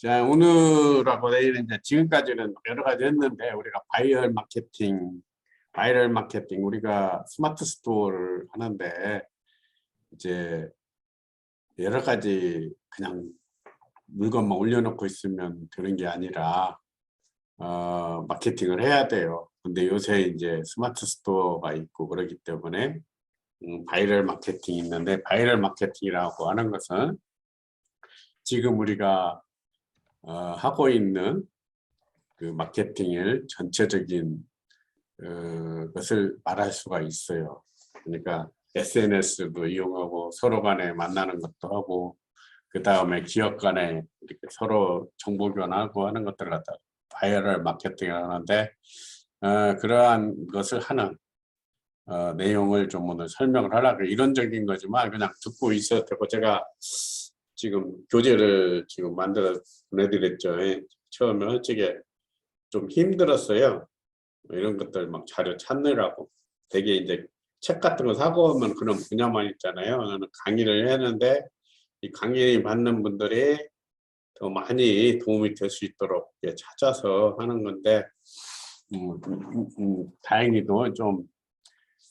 자, 오늘하고 내일은 이제 지금까지는 여러 가지 했는데, 우리가 바이럴 마케팅, 우리가 스마트 스토어를 하는데, 이제 여러 가지 그냥 물건만 올려놓고 있으면 되는 게 아니라, 마케팅을 해야 돼요. 근데 요새 이제 스마트 스토어가 있고 그러기 때문에, 바이럴 마케팅이 있는데, 바이럴 마케팅이라고 하는 것은 지금 우리가 하고 있는 그 마케팅을 전체적인 것을 말할 수가 있어요. 그러니까 SNS도 이용하고 서로 간에 만나는 것도 하고 그 다음에 기업 간에 이렇게 서로 정보 교환하고 하는 것들을 갖다 바이럴 마케팅을 하는데 그러한 것을 하는 내용을 좀 오늘 설명을 하려고 이론적인 거지만 그냥 듣고 있어도 되고 제가 지금 교재를 지금 만들어 보내드렸죠. 처음에 솔직히 좀 힘들었어요. 이런 것들 막 자료 찾느라고. 되게 이제 책 같은 거 사고 오면 그런 분야만 있잖아요. 저는 강의를 했는데 이 강의 받는 분들이 더 많이 도움이 될 수 있도록 찾아서 하는 건데 다행히도 좀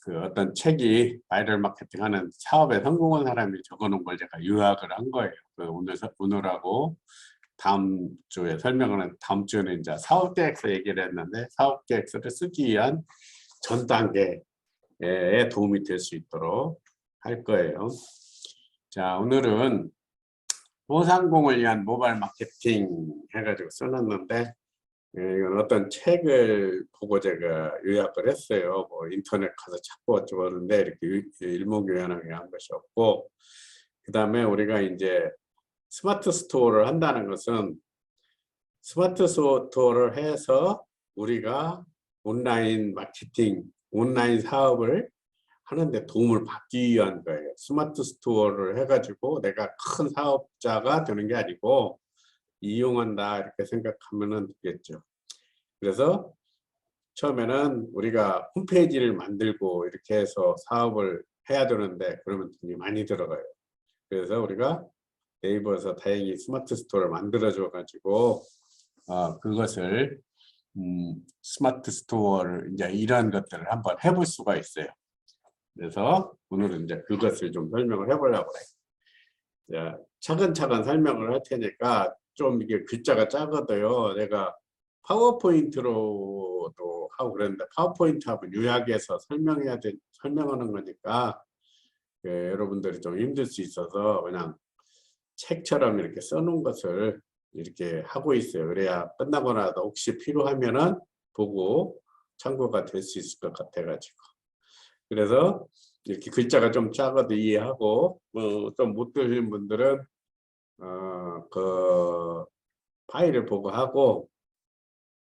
그 어떤 책이 바이럴 마케팅 하는 사업에 성공한 사람이 적어놓은 걸 제가 요약을 한 거예요. 그 오늘하고 다음 주에 설명을 다음 주에는 이제 사업 계획서 얘기를 했는데 사업 계획서를 쓰기 위한 전 단계에 도움이 될 수 있도록 할 거예요. 자, 오늘은 소상공을 위한 모바일 마케팅 해가지고 써놨는데 이건 어떤 책을 보고 제가 요약을 했어요. 뭐 인터넷 가서 찾고 어쩌고 하는데 이렇게 일목요연하게 한 것이 없고 그 다음에 우리가 이제 스마트 스토어를 한다는 것은 스마트 스토어를 해서 우리가 온라인 마케팅, 온라인 사업을 하는데 도움을 받기 위한 거예요. 스마트 스토어를 해가지고 내가 큰 사업자가 되는 게 아니고 이용한다 이렇게 생각하면 되겠죠. 그래서 처음에는 우리가 홈페이지를 만들고 이렇게 해서 사업을 해야 되는데 그러면 돈이 많이 들어가요. 그래서 우리가 네이버에서 다행히 스마트 스토어를 만들어줘 가지고 그것을 스마트 스토어를 이제 이런 것들을 한번 해볼 수가 있어요. 그래서 오늘은 이제 그것을 좀 설명을 해보려고 해요. 차근차근 설명을 할 테니까 좀 이게 글자가 작아도요. 내가 파워포인트로도 하고 그랬는데 파워포인트 하고 요약해서 설명하는 거니까 여러분들이 좀 힘들 수 있어서 그냥 책처럼 이렇게 써놓은 것을 이렇게 하고 있어요. 그래야 끝나고 나도 혹시 필요하면은 보고 참고가 될 수 있을 것 같아가지고. 그래서 이렇게 글자가 좀 작아도 이해하고 좀 못 들으신 분들은 그 파일을 보고 하고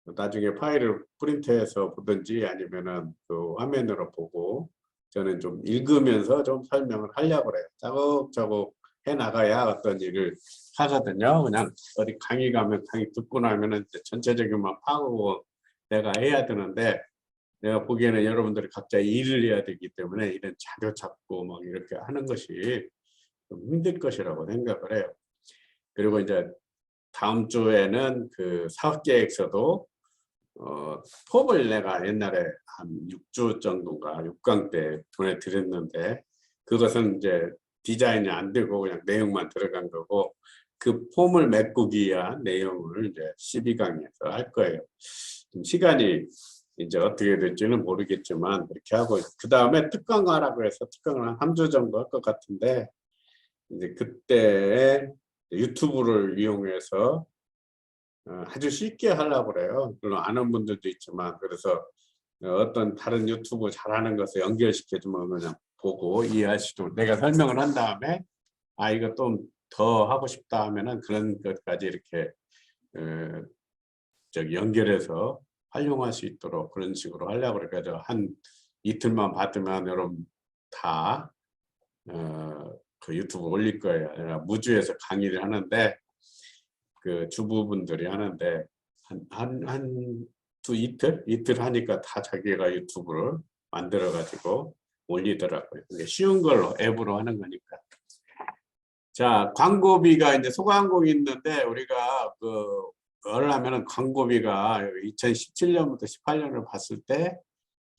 나중에 파일을 프린트해서 보든지 아니면은 그 화면으로 보고 저는 좀 읽으면서 좀 설명을 하려고 그래요. 차곡차곡 해 나가야 어떤 일을 하거든요. 그냥 어디 강의 가면 강의 듣고 나면은 전체적인만 파악하고 내가 해야 되는데 내가 보기에는 여러분들이 각자 일을 해야 되기 때문에 이런 자료 찾고 막 이렇게 하는 것이 좀 힘들 것이라고 생각을 해요. 그리고 이제 다음 주에는 그 사업계획서도 폼을 내가 옛날에 한 6주 정도인가 6강 때 보내드렸는데 그것은 이제 디자인이 안 되고 그냥 내용만 들어간 거고 그 폼을 메꾸기 위한 내용을 이제 12강에서 할 거예요. 좀 시간이 이제 어떻게 될지는 모르겠지만 그렇게 하고 그 다음에 특강 하라고 해서 특강을 한 3주 정도 할 것 같은데 이제 그때 유튜브를 이용해서 아주 쉽게 하려고 그래요. 물론 아는 분들도 있지만 그래서 어떤 다른 유튜브 잘하는 것을 연결시켜주면 그냥 보고 이해할 수도 내가 설명을 한 다음에 이거 좀 더 하고 싶다 하면은 그런 것까지 이렇게 연결해서 활용할 수 있도록 그런 식으로 하려고 그래가지고 한 이틀만 받으면 여러분 다 그 유튜브 올릴 거예요. 제가 무주에서 강의를 하는데 그 주부분들이 하는데 이틀 하니까 다 자기가 유튜브를 만들어 가지고 올리더라고요. 이게 쉬운 걸로 앱으로 하는 거니까. 자, 광고비가 이제 소광공이 있는데 우리가 그걸 하면은 광고비가 2017년부터 18년을 봤을 때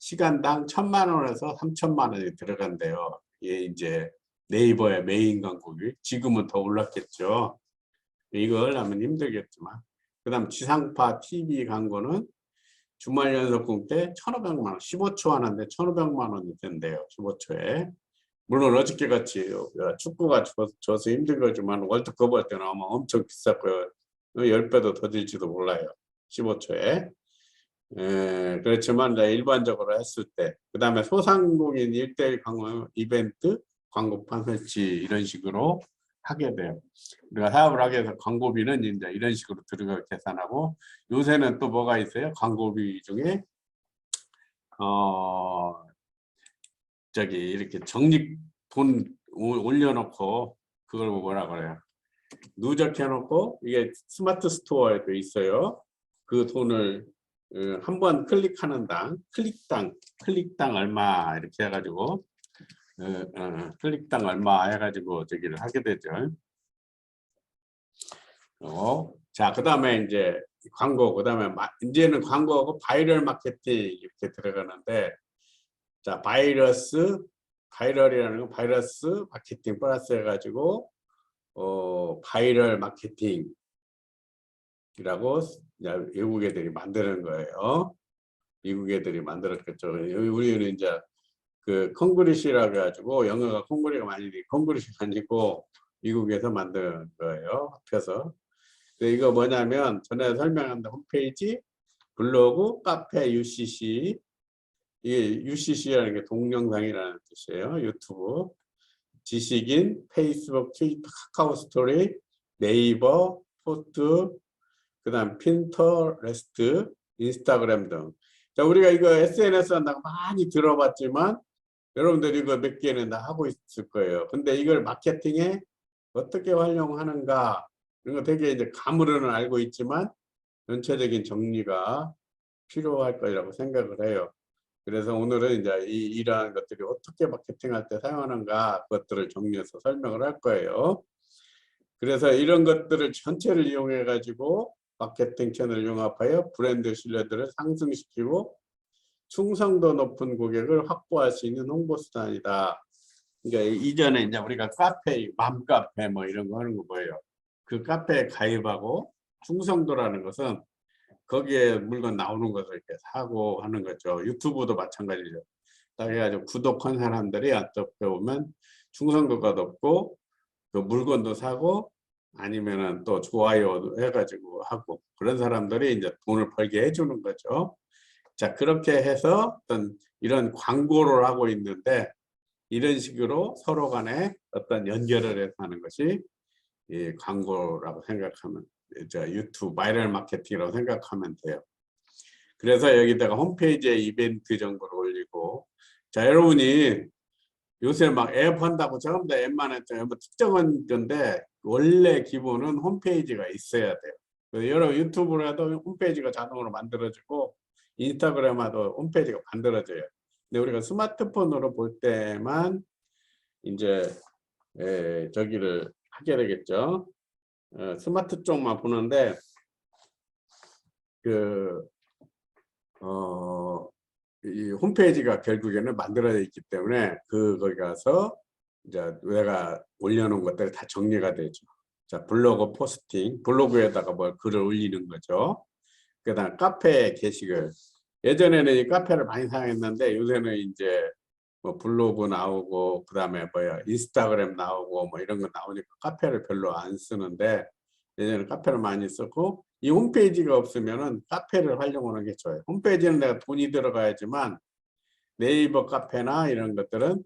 시간당 1,000만 원에서 3,000만 원이 들어간대요. 이게 이제 네이버의 메인 광고비. 지금은 더 올랐겠죠. 이걸 하면 힘들겠지만. 그다음 지상파 TV 광고는 주말 연속극 때 1,500만 원, 15초 하는데 1,500만 원이 된대요. 15초에. 물론 어저께 같이 축구가 져서 힘든 거지만 월드컵 할 때는 아마 엄청 비쌀 거예요. 10배도 더 될지도 몰라요. 15초에. 그렇지만 이제 일반적으로 했을 때, 그 다음에 소상공인 1대1 광고 이벤트, 광고판 설치 이런 식으로 하게 돼요. 우리가 사업을 하게 돼서 광고비는 이제 이런 식으로 들어가 계산하고, 요새는 또 뭐가 있어요? 광고비 중에 저기 이렇게 적립 돈 올려놓고 그걸 뭐라 그래요? 누적해놓고 이게 스마트 스토어에도 있어요. 그 돈을 한 번 클릭하는 당 클릭당 얼마 이렇게 해가지고 클릭당 얼마 해가지고 저기를 하게 되죠. 자, 그 다음에 이제 광고, 그 다음에 이제는 광고하고 바이럴 마케팅 이렇게 들어가는데, 자, 바이럴이라는 건 바이러스 마케팅 플러스 해가지고 바이럴 마케팅이라고 외국 애들이 만드는 거예요. 미국 애들이 만들었겠죠. 우리는 이제 그 콩그리시라고 해가지고 영어가 콩그리가 많이 콩그리시가 아니고 미국에서 만든 거예요. 합해서. 이거 뭐냐면 전에 설명한 홈페이지, 블로그, 카페, UCC. 이게 UCC라는 게 동영상이라는 뜻이에요. 유튜브, 지식인, 페이스북, 트위터, 카카오 스토리, 네이버, 포트, 그다음 핀터레스트, 인스타그램 등. 자, 우리가 이거 SNS 한다고 많이 들어봤지만 여러분들이 이거 몇 개는 다 하고 있을 거예요. 근데 이걸 마케팅에 어떻게 활용하는가 이런 거 되게 이제 감으로는 알고 있지만 전체적인 정리가 필요할 거라고 생각을 해요. 그래서 오늘은 이제 이러한 것들이 어떻게 마케팅할 때 사용하는가 그것들을 정리해서 설명을 할 거예요. 그래서 이런 것들을 전체를 이용해 가지고 마케팅 채널을 융합하여 브랜드 신뢰도를 상승시키고 충성도 높은 고객을 확보할 수 있는 홍보 수단이다. 그러니까 이전에 이제 우리가 카페, 맘카페 뭐 이런 거 하는 거 뭐예요? 그 카페에 가입하고 충성도라는 것은 거기에 물건 나오는 것을 이렇게 사고 하는 거죠. 유튜브도 마찬가지죠. 딱 해가지고 구독한 사람들이 어떻게 보면 충성도가 높고 그 물건도 사고 아니면은 또 좋아요 해가지고 하고 그런 사람들이 이제 돈을 벌게 해주는 거죠. 자, 그렇게 해서 어떤 이런 광고를 하고 있는데 이런 식으로 서로 간에 어떤 연결을 해서 하는 것이 이 광고라고 생각하면 저 유튜브 바이럴 마케팅이라고 생각하면 돼요. 그래서 여기다가 홈페이지에 이벤트 정보를 올리고 자, 여러분이 요새 막 앱 한다고 전부 다 앱만 했잖아요. 뭐 특정한 건데 원래 기본은 홈페이지가 있어야 돼요. 여러 유튜브로 해도 홈페이지가 자동으로 만들어지고 인스타그램에도 홈페이지가 만들어져요. 근데 우리가 스마트폰으로 볼 때만 이제 저기를 하게 되겠죠. 스마트 쪽만 보는데 이 홈페이지가 결국에는 만들어져 있기 때문에 거기 가서 이제 내가 올려놓은 것들이 다 정리가 되죠. 자, 블로그 포스팅, 블로그에다가 뭐 글을 올리는 거죠. 그다음 카페 게시글. 예전에는 이 카페를 많이 사용했는데 요새는 이제 뭐 블로그 나오고 그다음에 뭐야 인스타그램 나오고 뭐 이런 거 나오니까 카페를 별로 안 쓰는데 예전에 카페를 많이 썼고 이 홈페이지가 없으면은 카페를 활용하는 게 좋아요. 홈페이지는 내가 돈이 들어가야지만 네이버 카페나 이런 것들은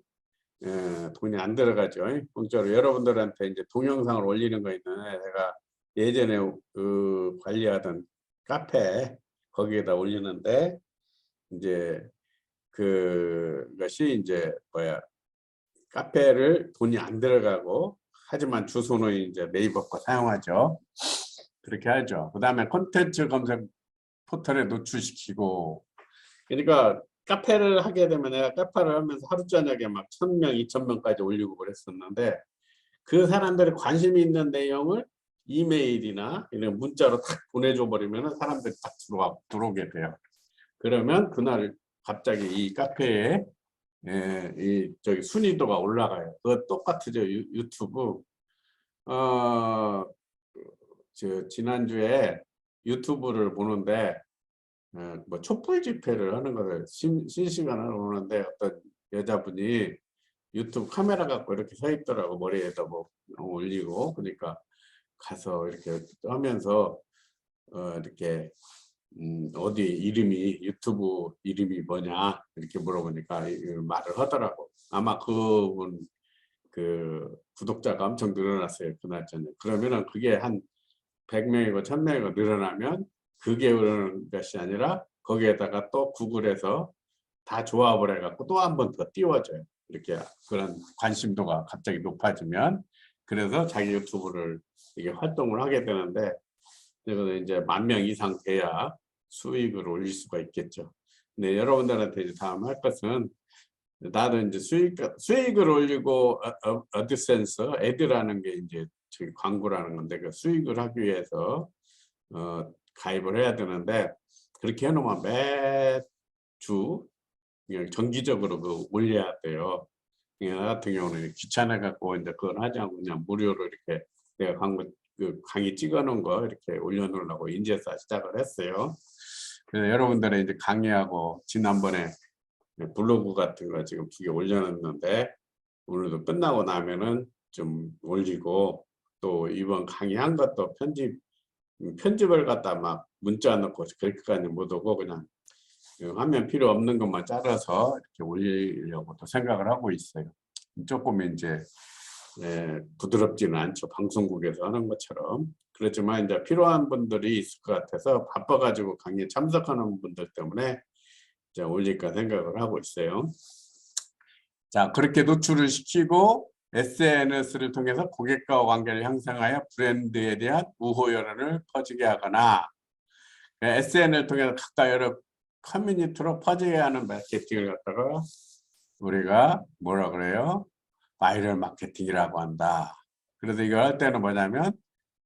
돈이 안 들어가죠. 공짜로 여러분들한테 이제 동영상을 올리는 거 있는데 내가 예전에 관리하던 카페 거기에다 올리는데 이제 그것이 이제 뭐야 카페를 돈이 안 들어가고 하지만 주소는 이제 네이버 거 사용하죠. 그렇게 하죠. 그 다음에 콘텐츠 검색 포털에 노출시키고 그러니까 카페를 하게 되면 내가 카페를 하면서 하루 저녁에 막 1,000명, 2,000명까지 올리고 그랬었는데 그 사람들이 관심이 있는 내용을 이메일이나 이런 문자로 딱 보내줘 버리면 사람들이 딱 들어오게 돼요. 그러면 그날 갑자기 이 카페에 이 저기 순위도가 올라가요. 그거 똑같죠. 유튜브. 저 지난주에 유튜브를 보는데 뭐 촛불 집회를 하는 거를 실시간으로 보는데 어떤 여자분이 유튜브 카메라 갖고 이렇게 서 있더라고. 머리에다 뭐 올리고. 그러니까 가서 이렇게 하면서 이렇게 어디 이름이 유튜브 이름이 뭐냐 이렇게 물어보니까 말을 하더라고. 아마 그분 그 구독자가 엄청 늘어났어요. 그날 저녁. 그러면은 그게 한 100명이고 1000명이고 늘어나면 그게 그러는 것이 아니라 거기에다가 또 구글에서 다 조합을 해갖고 또 한 번 더 띄워줘요. 이렇게 그런 관심도가 갑자기 높아지면. 그래서 자기 유튜브를 이게 활동을 하게 되는데, 이거는 이제 10,000명 이상 돼야 수익을 올릴 수가 있겠죠. 근데 여러분들한테 이제 다음 할 것은, 나도 이제 수익을 올리고 어드센스, 애드라는 게 이제 저기 광고라는 건데, 그 수익을 하기 위해서 가입을 해야 되는데, 그렇게 해놓으면 매주 그냥 정기적으로 그 올려야 돼요. 나 같은 경우는 귀찮아 갖고 이제 그건 하지 않고 그냥 무료로 이렇게 내가 강의 찍어놓은 거 이렇게 올려놓으려고 인제사 시작을 했어요. 그래서 여러분들의 이제 강의하고 지난번에 블로그 같은 거 지금 2개 올려놨는데, 오늘도 끝나고 나면은 좀 올리고, 또 이번 강의한 것도 편집을 갖다 막 문자 넣고 그렇게까지 못 오고 그냥 화면 필요 없는 것만 잘라서 이렇게 올리려고 또 생각을 하고 있어요. 조금 이제 부드럽지는 않죠. 방송국에서 하는 것처럼. 그렇지만 이제 필요한 분들이 있을 것 같아서 바빠가지고 강의에 참석하는 분들 때문에 이제 올릴까 생각을 하고 있어요. 자, 그렇게 노출을 시키고 SNS를 통해서 고객과 관계를 형성하여 브랜드에 대한 우호 여론을 퍼지게 하거나, SNS를 통해서 각각 여러 커뮤니티로 퍼지게 하는 마케팅을 갖다가 우리가 뭐라 그래요? 바이럴 마케팅이라고 한다. 그래서 이거 할 때는 뭐냐면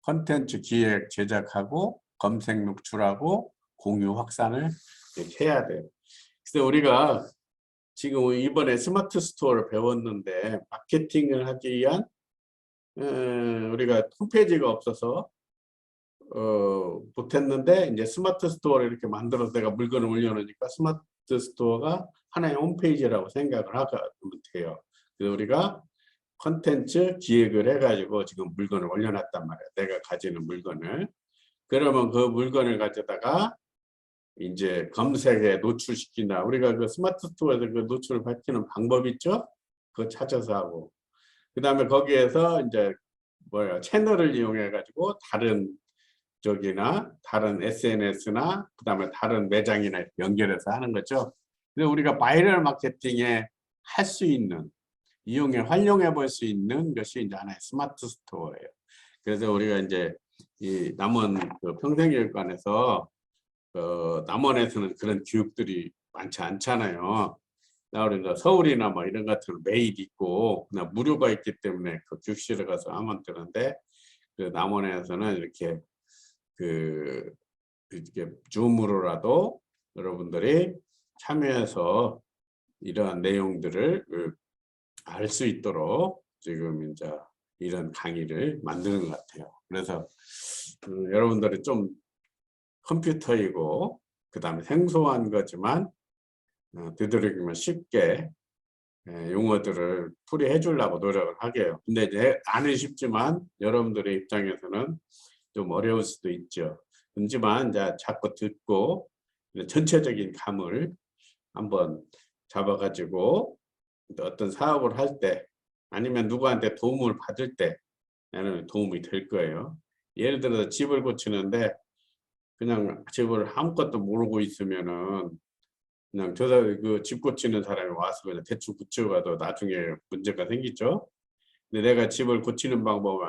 콘텐츠 기획 제작하고 검색 노출하고 공유 확산을 이렇게 해야 돼요. 그래서 우리가 지금 이번에 스마트 스토어를 배웠는데, 마케팅을 하기 위한 우리가 홈페이지가 없어서 못했는데, 이제 스마트 스토어를 이렇게 만들어서 내가 물건을 올려놓으니까 스마트 스토어가 하나의 홈페이지라고 생각을 하면 돼요. 그래서 우리가 컨텐츠 기획을 해가지고 지금 물건을 올려놨단 말이에요. 내가 가지는 물건을. 그러면 그 물건을 가져다가 이제 검색에 노출시킨다. 우리가 그 스마트 스토어에서 그 노출을 밝히는 방법 있죠? 그거 찾아서 하고. 그 다음에 거기에서 이제 채널을 이용해 가지고 다른 쪽이나 다른 SNS나 그 다음에 다른 매장이나 연결해서 하는 거죠. 근데 우리가 바이럴 마케팅에 할 수 있는, 활용해 볼 수 있는 것이 이제 하나의 스마트 스토어예요. 그래서 우리가 이제 이 남원 그 평생교육관에서 남원에서는 그런 교육들이 많지 않잖아요. 우리가 서울이나 뭐 이런 같은 메일 있고 그냥 무료가 있기 때문에 그 교실에 가서 하면 되는데, 그 남원에서는 이렇게 이렇게 줌으로라도 여러분들이 참여해서 이러한 내용들을 알 수 있도록 지금 이제 이런 강의를 만드는 것 같아요. 그래서 여러분들이 좀 컴퓨터이고 그 다음에 생소한 거지만 되도록이면 쉽게 용어들을 풀이해 주려고 노력을 하게요. 근데 이제 안은 쉽지만 여러분들의 입장에서는 좀 어려울 수도 있죠. 하지만 이제 자꾸 듣고 전체적인 감을 한번 잡아가지고 어떤 사업을 할 때 아니면 누구한테 도움을 받을 때 도움이 될 거예요. 예를 들어서 집을 고치는데 그냥 집을 아무것도 모르고 있으면은 그냥 그 집 고치는 사람이 와서 그냥 대충 고쳐가도 나중에 문제가 생기죠. 근데 내가 집을 고치는 방법을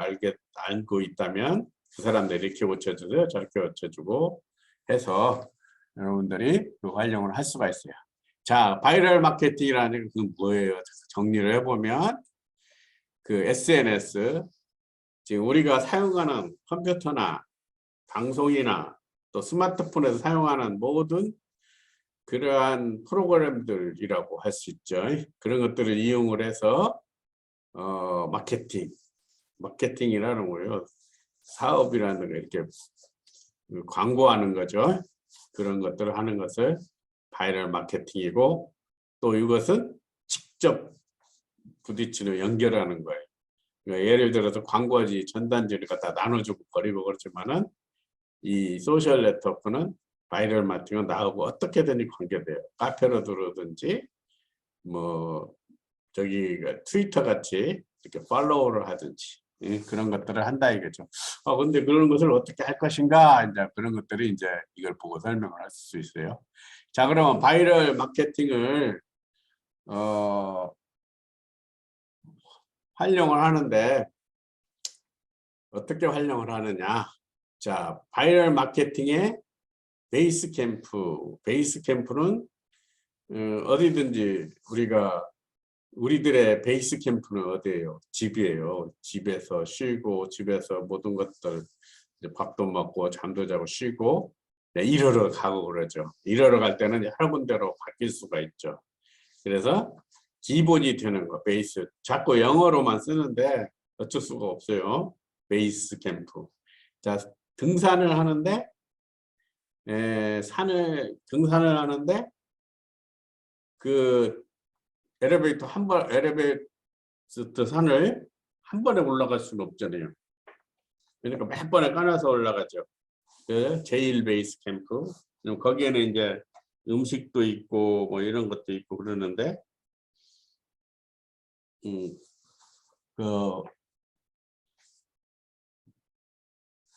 알고 있다면 그 사람들이 이렇게 고쳐주세요, 저렇게 고쳐주고 해서 여러분들이 그 활용을 할 수가 있어요. 자, 바이럴 마케팅이라는 게 뭐예요? 정리를 해보면 그 SNS, 지금 우리가 사용하는 컴퓨터나 방송이나 또 스마트폰에서 사용하는 모든 그러한 프로그램들이라고 할 수 있죠. 그런 것들을 이용을 해서 마케팅이라는 거예요. 사업이라는 거 이렇게 광고하는 거죠. 그런 것들을 하는 것을 바이럴 마케팅이고, 또 이것은 직접 부딪히는 연결하는 거예요. 그러니까 예를 들어서 광고지 전단지를 갖다 나눠주고 버리고 그렇지만은 이 소셜 네트워크는 바이럴 마케팅은 나하고 어떻게든 관계돼요. 카페로 들어오든지 뭐 저기 트위터 같이 이렇게 팔로우를 하든지 그런 것들을 한다 이거죠. 근데 그런 것을 어떻게 할 것인가, 이제 그런 것들이 이제 이걸 보고 설명을 할 수 있어요. 자, 그러면 바이럴 마케팅을 활용을 하는데 어떻게 활용을 하느냐? 자, 바이럴 마케팅의 베이스 캠프는 어디든지 우리들의 베이스 캠프는 어디예요? 집이에요. 집에서 쉬고, 집에서 모든 것들 이제 밥도 먹고 잠도 자고 쉬고, 네, 일하러 가고 그러죠. 일하러 갈 때는 여러 군데로 바뀔 수가 있죠. 그래서 기본이 되는 거, 베이스. 자꾸 영어로만 쓰는데 어쩔 수가 없어요. 베이스 캠프. 자, 등산을 하는데 등산을 하는데 그 엘리베이터 산을 한 번에 올라갈 수는 없잖아요. 그러니까 몇 번에 까놔서 올라가죠. 그 제일 베이스 캠프. 거기에는 이제 음식도 있고 뭐 이런 것도 있고 그러는데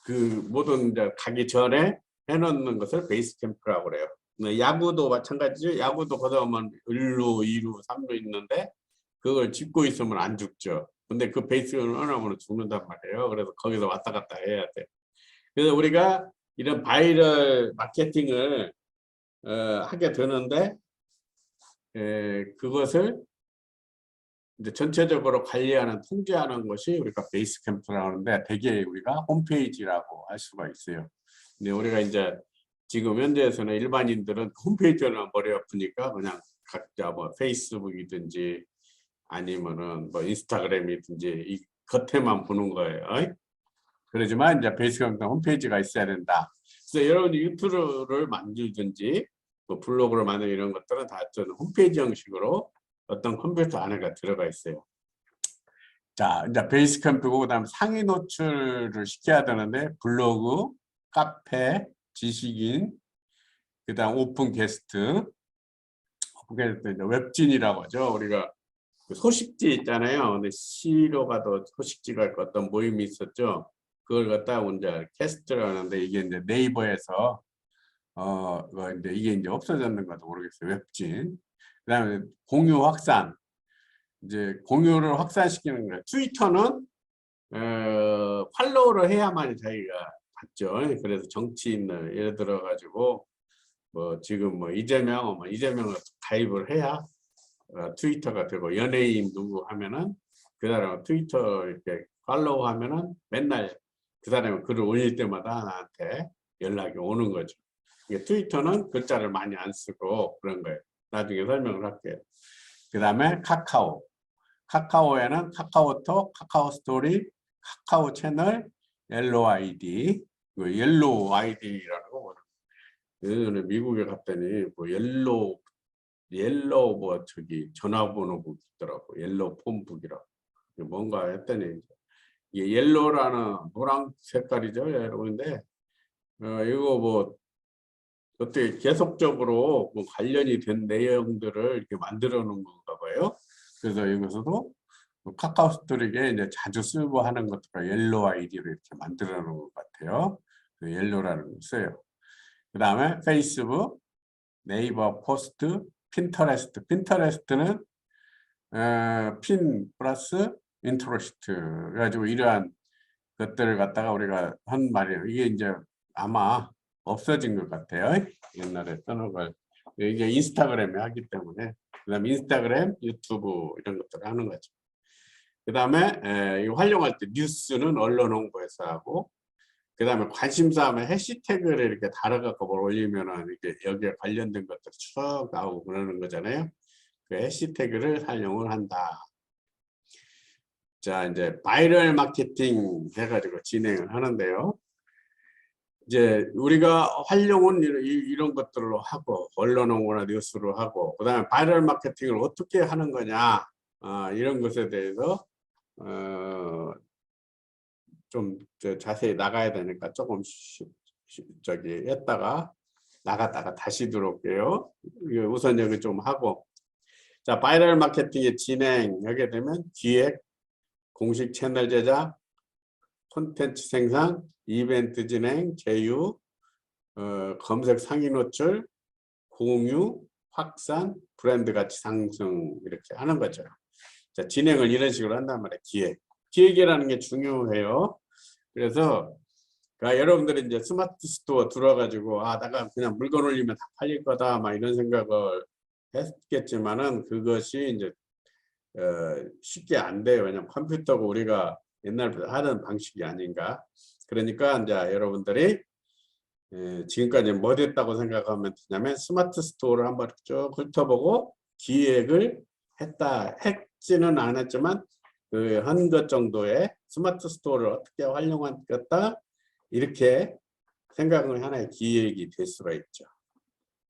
그 모든 이제 가기 전에 해놓는 것을 베이스 캠프라고 그래요. 야구도 마찬가지죠. 야구도 거기서 오면 1루, 2루, 3루 있는데 그걸 짚고 있으면 안 죽죠. 근데 그 베이스를 하나면 죽는단 말이에요. 그래서 거기서 왔다 갔다 해야 돼. 그래서 우리가 이런 바이럴 마케팅을 하게 되는데 그것을 이제 전체적으로 관리하는, 통제하는 것이 우리가 베이스 캠프라고 하는데, 대개 우리가 홈페이지라고 할 수가 있어요. 근데 우리가 이제 지금 현재에서는 일반인들은 홈페이지는 머리 아프니까 그냥 각자 뭐 페이스북이든지 아니면은 뭐 인스타그램이든지 이 겉에만 보는 거예요. 그러지만 이제 베이스 캠프 홈페이지가 있어야 된다. 그래서 여러분이 유튜브를 만들든지 뭐 블로그를 만드는 이런 것들은 다 저는 홈페이지 형식으로 어떤 컴퓨터 안에가 들어가 있어요. 자, 이제 베이스 캠프고 그다음 상위 노출을 시켜야 되는데 블로그, 카페, 지식인, 그다음 오픈 게스트 이제 웹진이라고 하죠. 우리가 그 소식지 있잖아요. 근데 시로 가도 소식지가 어떤 모임이 있었죠. 그걸 갖다 이제 캐스트를 하는데 이게 이제 네이버에서 이제 이게 이제 없어졌는가도 모르겠어요. 웹진. 그다음에 공유 확산. 이제 공유를 확산시키는 거예요. 트위터는 팔로우를 해야만 자기가 받죠. 그래서 정치인을 예를 들어 가지고 뭐 지금 뭐 이재명을 가입을 해야 트위터가 되고, 연예인 누구 하면은 그 사람 트위터 이렇게 팔로우 하면은 맨날 그 사람이 글을 올릴 때마다 나한테 연락이 오는 거죠. 이게 트위터는 글자를 많이 안 쓰고 그런 거예요. 나중에 설명을 할게요. 그 다음에 카카오에는 카카오톡, 카카오 스토리, 카카오 채널, 옐로우 아이디, 옐로우 아이디라는 거. 예전에 미국에 갔더니 뭐 옐로우 뭐 저기 전화번호북 있더라고. 옐로우 폰북이라고. 뭔가 했더니 이게 옐로우라는 노란 색깔이죠, 여러분인데 이거 뭐 어떻게 계속적으로 뭐 관련이 된 내용들을 이렇게 만들어 놓은 건가 봐요. 그래서 이것도 카카오 스토리에 이제 자주 쓰고 하는 것들을 옐로우 아이디로 이렇게 만들어 놓은 것 같아요. 그 옐로우라는 거 써요. 그 다음에 페이스북, 네이버 포스트, 핀터레스트는 핀 플러스 인터레스트 그래가지고 이러한 것들을 갖다가 우리가 한 말이에요. 이게 이제 아마 없어진 것 같아요. 옛날에 써놓은 걸. 이게 인스타그램에 하기 때문에. 그 다음에 인스타그램, 유튜브 이런 것들을 하는 거죠. 그 다음에 이 활용할 때 뉴스는 언론 홍보에서 하고, 그 다음에 관심사 하면 해시태그를 이렇게 달아갖고 뭘 올리면은 이렇게 여기에 관련된 것들이 쭉 나오고 그러는 거잖아요. 그 해시태그를 활용을 한다. 자, 이제 바이럴 마케팅 해가지고 진행을 하는데요. 이제 우리가 활용은 이런 것들로 하고, 언론 홍보나 뉴스로 하고, 그 다음에 바이럴 마케팅을 어떻게 하는 거냐, 이런 것에 대해서 좀 자세히 나가야 되니까 조금 저기 했다가 나갔다가 다시 들어올게요. 우선 여기 좀 하고, 자, 바이럴 마케팅의 진행하게 되면 기획, 공식 채널 제작, 콘텐츠 생산, 이벤트 진행, 제휴, 검색 상위 노출, 공유, 확산, 브랜드 가치 상승 이렇게 하는 거죠. 자, 진행을 이런 식으로 한단 말이에요. 기획이라는 게 중요해요. 그래서 여러분들이 이제 스마트 스토어 들어가지고 내가 그냥 물건 올리면 다 팔릴 거다 막 이런 생각을 했겠지만은 그것이 이제 쉽게 안 돼요. 왜냐면 컴퓨터가 우리가 옛날부터 하던 방식이 아닌가. 그러니까 이제 여러분들이 지금까지 뭐 됐다고 생각하면 되냐면 스마트 스토어를 한번 쭉 훑어보고 기획을 했지는 않았지만 그 한 것 정도의 스마트 스토어를 어떻게 활용하겠다 이렇게 생각을 하나의 기획이 될 수가 있죠.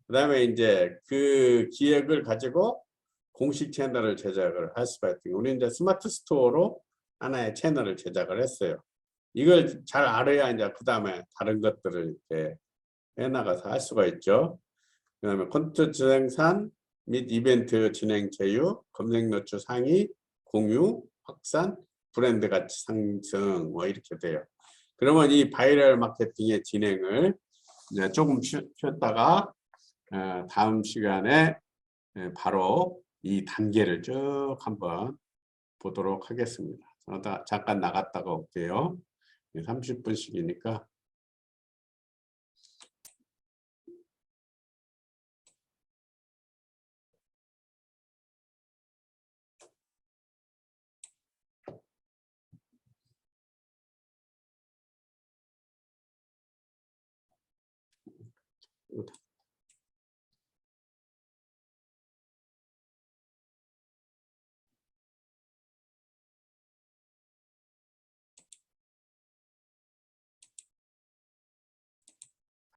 그 다음에 이제 그 기획을 가지고 공식 채널을 제작을 할 수가 있고, 우리 이제 스마트 스토어로 하나의 채널을 제작을 했어요. 이걸 잘 알아야 이제 그 다음에 다른 것들을 이렇게 해나가서 할 수가 있죠. 그 다음에 콘텐츠 생산 및 이벤트 진행 제휴, 검색 노출 상위, 공유, 확산, 브랜드 가치 상승 뭐 이렇게 돼요. 그러면 이 바이럴 마케팅의 진행을 이제 조금 쉬었다가 다음 시간에 바로 이 단계를 쭉 한번 보도록 하겠습니다. 잠깐 나갔다가 올게요. 30분씩이니까.